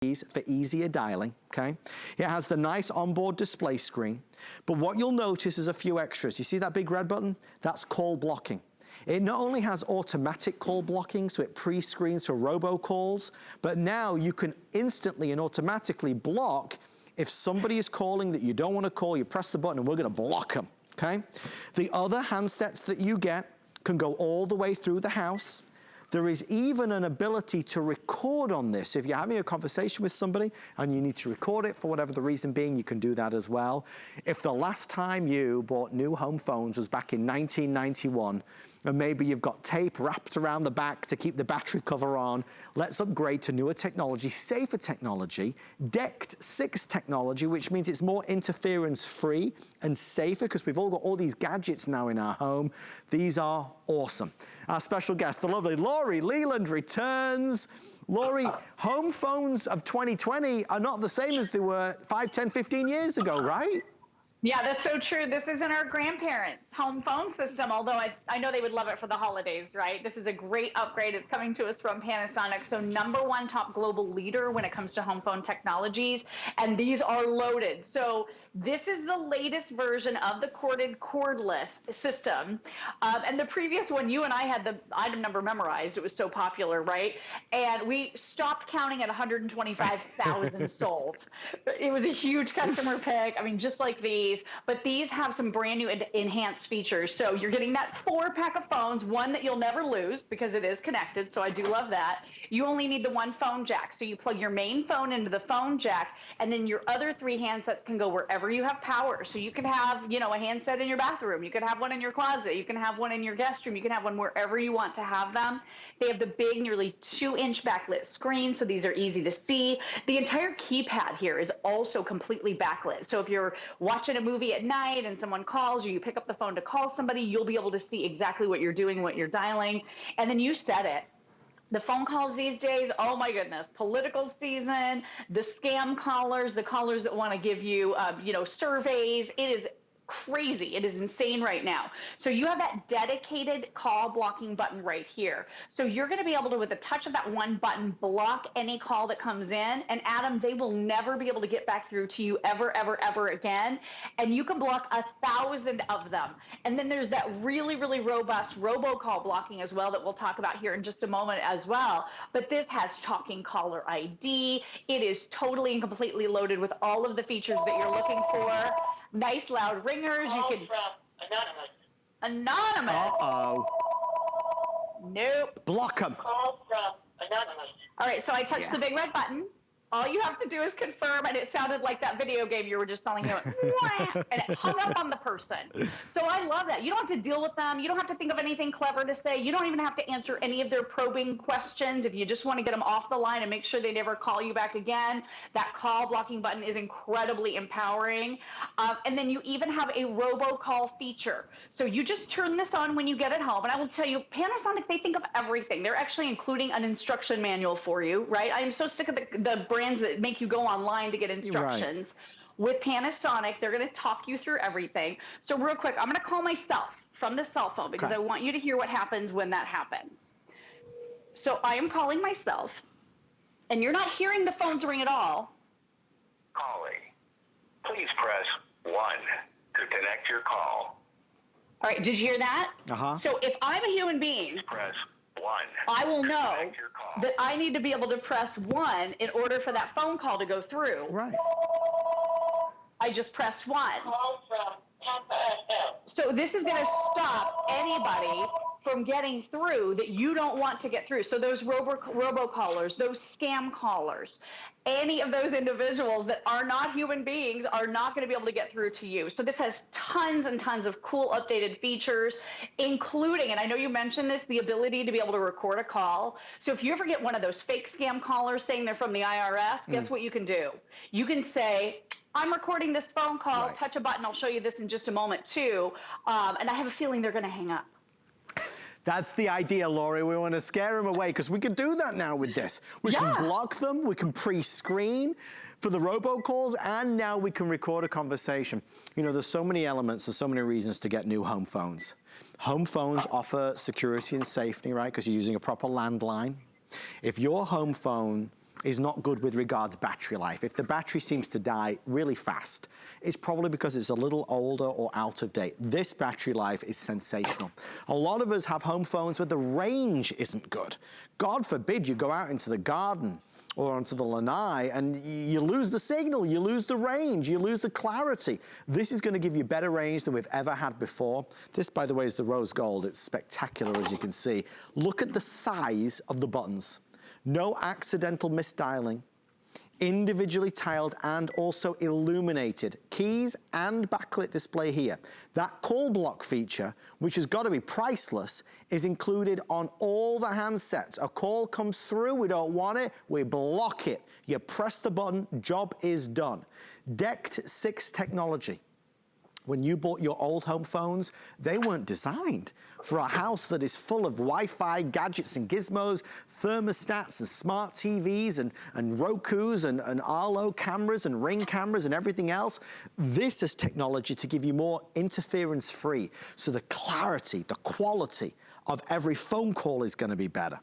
keys for easier dialing, okay? It has the nice onboard display screen, but what you'll notice is a few extras. You see that big red button? That's call blocking. It not only has automatic call blocking, so it pre-screens for robocalls, but now you can instantly and automatically block if somebody is calling that you don't want to call, you press the button and we're going to block them, okay? The other handsets that you get can go all the way through the house. There is even an ability to record on this. If you're having a conversation with somebody and you need to record it for whatever the reason being, you can do that as well. If the last time you bought new home phones was back in 1991, and maybe you've got tape wrapped around the back to keep the battery cover on, let's upgrade to newer technology, safer technology, DECT 6 technology, which means it's more interference-free and safer because we've all got all these gadgets now in our home. These are awesome. Our special guest, the lovely Lori Leland, returns. Lori, home phones of 2020 are not the same as they were 5, 10, 15 years ago, right? Yeah, that's so true. This isn't our grandparents' home phone system, although I know they would love it for the holidays, right? This is a great upgrade. It's coming to us from Panasonic. So #1 top global leader when it comes to home phone technologies. And these are loaded. So this is the latest version of the cordless system. And the previous one, you and I had the item number memorized. It was so popular, right? And we stopped counting at 125,000 sold. It was a huge customer pick. I mean, just like these. But these have some brand new enhanced features. So you're getting that 4-pack of phones, one that you'll never lose because it is connected. So I do love that. You only need the one phone jack. So you plug your main phone into the phone jack, and then your other 3 handsets can go wherever you have power. So you can have, you know, a handset in your bathroom. You can have one in your closet. You can have one in your guest room. You can have one wherever you want to have them. They have the big, nearly 2-inch backlit screen. So these are easy to see. The entire keypad here is also completely backlit. So if you're watching a movie at night and someone calls you, you pick up the phone to call somebody, you'll be able to see exactly what you're doing, what you're dialing, and then you set it. The phone calls these days, oh my goodness, political season, the scam callers, the callers that want to give you, you know, surveys. It is crazy. It is insane right now. So you have that dedicated call blocking button right here. So you're going to be able to, with the touch of that one button, block any call that comes in. And Adam, they will never be able to get back through to you ever, ever, ever again. And you can block 1,000 of them. And then there's that really, really robust robocall blocking as well that we'll talk about here in just a moment as well. But this has Talking Caller ID. It is totally and completely loaded with all of the features that you're looking for. Nice loud ringers. You can anonymous. Uh-oh. Nope. Block them. Call from anonymous. All right, so I touched the big red button. All you have to do is confirm, and it sounded like that video game you were just telling me, and it hung up on the person. So I love that. You don't have to deal with them. You don't have to think of anything clever to say. You don't even have to answer any of their probing questions. If you just want to get them off the line and make sure they never call you back again, that call blocking button is incredibly empowering. And then you even have a robocall feature. So you just turn this on when you get it home. And I will tell you, Panasonic, they think of everything. They're actually including an instruction manual for you, right? I am so sick of the brands that make you go online to get instructions. Right. With Panasonic, they're going to talk you through everything. So real quick, I'm going to call myself from the cell phone because I want you to hear what happens when that happens. So I am calling myself, and you're not hearing the phones ring at all. Calling. Please press 1 to connect your call. All right, did you hear that? Uh-huh. So if I'm a human being, press 1. I will know that I need to be able to press 1 in order for that phone call to go through. Right. I just pressed 1. Call from Tampa FM. So this is going to stop anybody from getting through that you don't want to get through. So those robocallers, those scam callers, any of those individuals that are not human beings are not going to be able to get through to you. So this has tons and tons of cool updated features, including, and I know you mentioned this, the ability to be able to record a call. So if you ever get one of those fake scam callers saying they're from the IRS, guess what you can do? You can say, I'm recording this phone call, touch a button, I'll show you this in just a moment too, and I have a feeling they're going to hang up. That's the idea, Lori. We want to scare them away because we can do that now with this. We can block them, we can pre-screen for the robocalls, and now we can record a conversation. You know, there's so many elements, there's so many reasons to get new home phones. Home phones offer security and safety, right? Because you're using a proper landline. If your home phone is not good with regards battery life. If the battery seems to die really fast, it's probably because it's a little older or out of date. This battery life is sensational. A lot of us have home phones where the range isn't good. God forbid you go out into the garden or onto the lanai and you lose the signal, you lose the range, you lose the clarity. This is going to give you better range than we've ever had before. This, by the way, is the rose gold. It's spectacular, as you can see. Look at the size of the buttons. No accidental misdialing, individually tiled and also illuminated. Keys and backlit display here. That call block feature, which has got to be priceless, is included on all the handsets. A call comes through, we don't want it, we block it. You press the button, job is done. DECT 6 technology. When you bought your old home phones, they weren't designed for a house that is full of Wi-Fi gadgets and gizmos, thermostats and smart TVs and Rokus and Arlo cameras and Ring cameras and everything else. This is technology to give you more interference-free. So the clarity, the quality of every phone call is going to be better.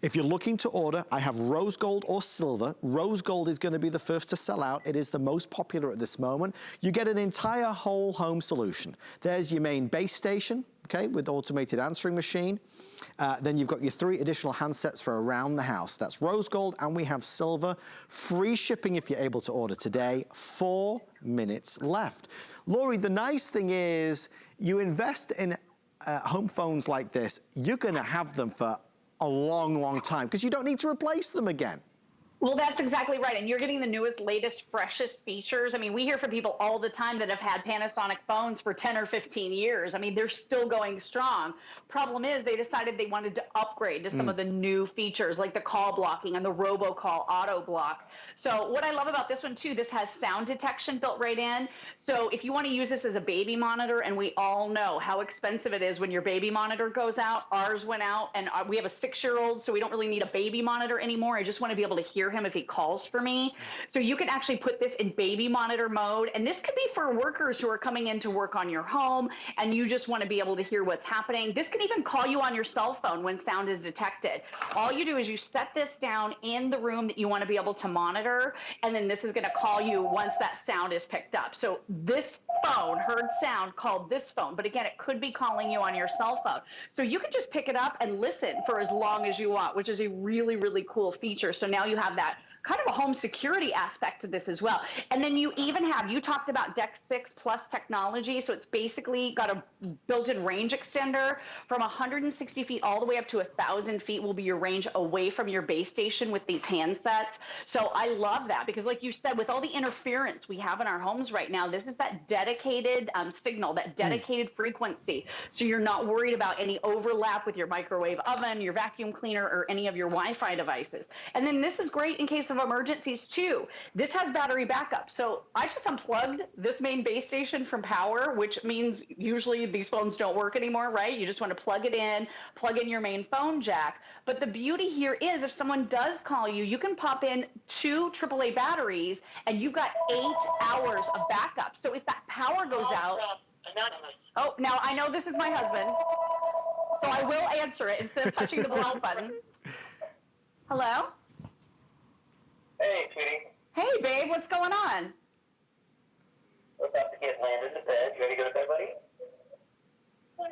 If you're looking to order, I have rose gold or silver. Rose gold is going to be the first to sell out. It is the most popular at this moment. You get an entire whole home solution. There's your main base station, okay, with automated answering machine. Then you've got your 3 additional handsets for around the house. That's rose gold, and we have silver. Free shipping if you're able to order today. 4 minutes left. Lori, the nice thing is you invest in home phones like this, you're going to have them for a long, long time because you don't need to replace them again. Well, that's exactly right. And you're getting the newest, latest, freshest features. I mean, we hear from people all the time that have had Panasonic phones for 10 or 15 years. I mean, they're still going strong. Problem is they decided they wanted to upgrade to some of the new features like the call blocking and the robocall auto block. So what I love about this one too, this has sound detection built right in. So if you want to use this as a baby monitor, and we all know how expensive it is when your baby monitor goes out. Ours went out, and we have a 6-year-old, so we don't really need a baby monitor anymore. I just want to be able to hear him if he calls for me. So you can actually put this in baby monitor mode, and this could be for workers who are coming in to work on your home and you just want to be able to hear what's happening. This can even call you on your cell phone when sound is detected. All you do is you set this down in the room that you want to be able to monitor, and then this is going to call you once that sound is picked up. So this phone heard sound, called this phone, but again, it could be calling you on your cell phone. So you can just pick it up and listen for as long as you want, which is a really, really cool feature. So now you have that kind of a home security aspect to this as well. And then you even have, you talked about DECT 6 Plus technology, so it's basically got a built-in range extender from 160 feet all the way up to 1,000 feet will be your range away from your base station with these handsets. So I love that because like you said, with all the interference we have in our homes right now, this is that dedicated signal, that dedicated frequency. So you're not worried about any overlap with your microwave oven, your vacuum cleaner, or any of your Wi-Fi devices. And then this is great in case of emergencies too. This has battery backup. So I just unplugged this main base station from power, which means usually these phones don't work anymore, right? You just want to plug in your main phone jack. But the beauty here is if someone does call you, you can pop in 2 AAA batteries and you've got 8 hours of backup. So if that power goes out, oh, now I know this is my husband, so I will answer it instead of touching the blow button. Hello? Hey, sweetie. Hey, babe, what's going on? We're about to get landed in bed. You ready to go to bed, buddy?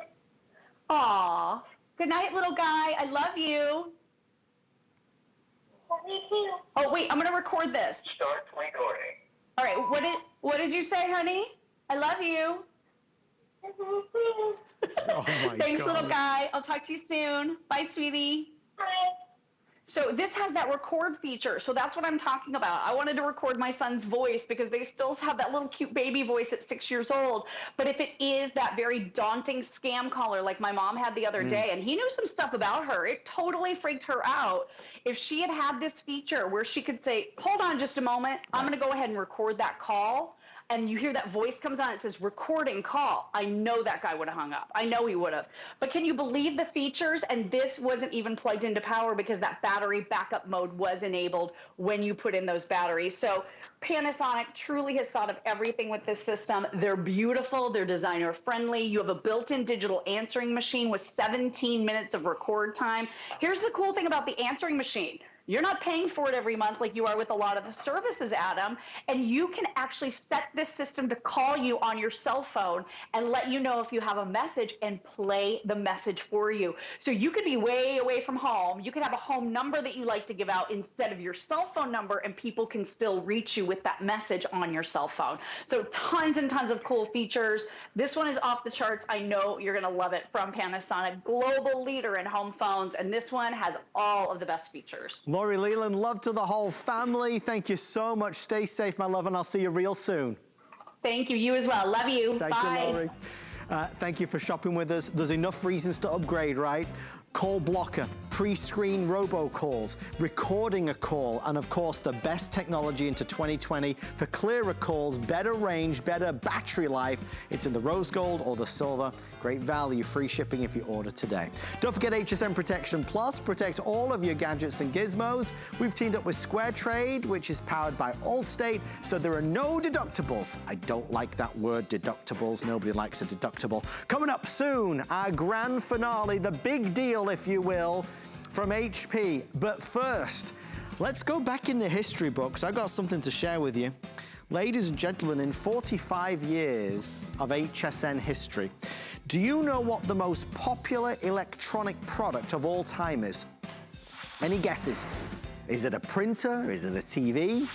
Aw. Good night, little guy. I love you. Love you too. Oh, wait, I'm going to record this. Start recording. All right, what did you say, honey? I love you. Oh my Thanks, God. little guy. I'll talk to you soon. Bye, sweetie. Bye. So this has that record feature. So that's what I'm talking about. I wanted to record my son's voice because they still have that little cute baby voice at 6 years old. But if it is that very daunting scam caller like my mom had the other day, and he knew some stuff about her, it totally freaked her out. If she had had this feature where she could say, hold on just a moment, I'm going to go ahead and record that call. And you hear that voice comes on, it says recording call. I know that guy would have hung up. I know he would have. But can you believe the features? And this wasn't even plugged into power because that battery backup mode was enabled when you put in those batteries. So Panasonic truly has thought of everything with this system. They're beautiful. They're designer friendly. You have a built-in digital answering machine with 17 minutes of record time. Here's the cool thing about the answering machine. You're not paying for it every month like you are with a lot of the services, Adam. And you can actually set this system to call you on your cell phone and let you know if you have a message and play the message for you. So you could be way away from home. You could have a home number that you like to give out instead of your cell phone number, and people can still reach you with that message on your cell phone. So tons and tons of cool features. This one is off the charts. I know you're going to love it, from Panasonic, global leader in home phones. And this one has all of the best features. Lori Leland, love to the whole family. Thank you so much. Stay safe, my love, and I'll see you real soon. Thank you. You as well. Love you. Thank Bye. you, Lori. Thank you for shopping with us. There's enough reasons to upgrade, right? Call blocker, pre-screen robocalls, recording a call, and of course the best technology into 2020 for clearer calls, better range, better battery life. It's in the rose gold or the silver. Great value, free shipping if you order today. Don't forget HSN Protection Plus, protect all of your gadgets and gizmos. We've teamed up with Square Trade, which is powered by Allstate, so there are no deductibles. I don't like that word, deductibles. Nobody likes a deductible. Coming up soon, our grand finale, the big deal, if you will, from HP. But first, let's go back in the history books. I've got something to share with you. Ladies and gentlemen, in 45 years of HSN history, do you know what the most popular electronic product of all time is? Any guesses? Is it a printer? Is it a TV?